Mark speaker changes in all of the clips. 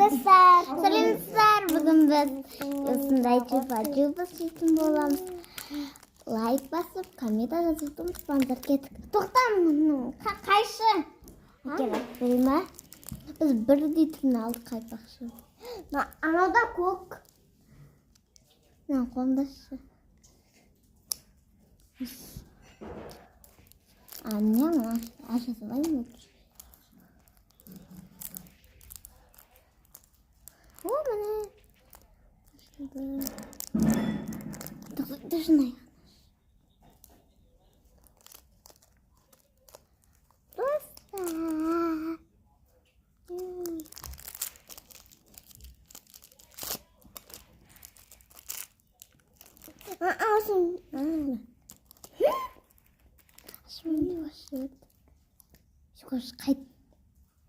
Speaker 1: достар, сәлеметсіздер. Бүгін біз осындай жұба істейтін боламыз. Лайк басып, коммент жазып ұмытпаңыздар. Кеттік. Тоқтам, қайшы? Білме. Біз бірдей түрін алдық қайпақшы. Анада көк. Қолымдашы. Анне, аша салайын өтші. О, міне. Дұшынай.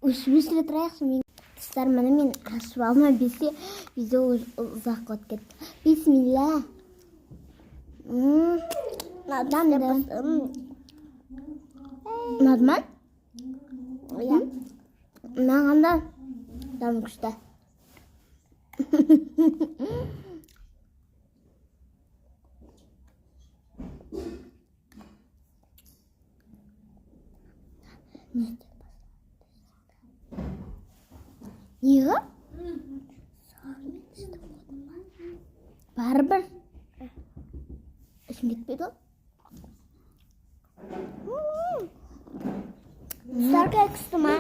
Speaker 1: Өшімесілі тұрайықшы мен. Достар, мұны мен ашып алма бесе, видео ұзақ қот кетті. Бисмилля. Надман? Нағанда дамы күшті. Неге? Барбір. Ішім кетпейді ол? Сарқа күшті ма?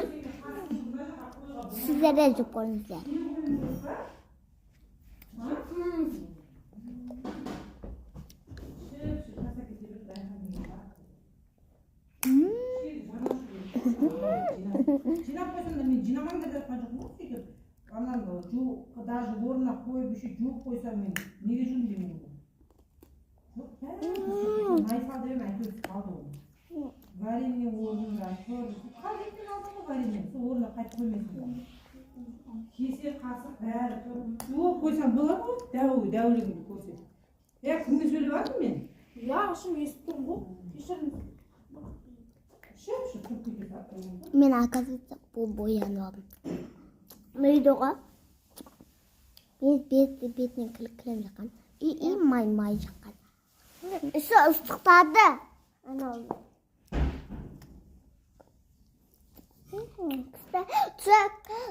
Speaker 1: Сіздер де жүп көріңіздер.
Speaker 2: Жинап қойсам да мен жинамам деп жатқан жоқпын ғой сөйтіп. Анан даже орнына қойып еще жуып қойсам мен неге жудым демеймін. Жоқ, май сал деп әйтеуір қалды ғой. Варенье орнында қажеттен алдым ғой варенье. Сол орнына қайтып қоймайсың. Кесер, қасық бәрі жуып қойсам болады ғой, дәулігімді көрсет. Кімге сөйлеп жатырмын мен? Ашым естіп тұрмын ғой. Кешіріңіз.
Speaker 1: Мен оказывается бұл боянып алдым. Мейдоға бетінен кілем жаққан. И май жаққан. Үші ұстықтады.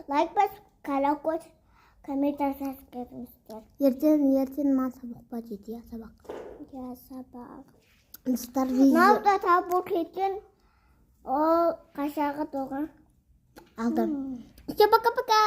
Speaker 1: Лайк басып, колокольчик, комментарий жазып кетіңіздер. Ертең маған сабақ па деді, я сабақ. Я сабақ. Достар видео. Науда табыл кеткен. Ол қашағы тоған. Алдым. Все, пока-пока.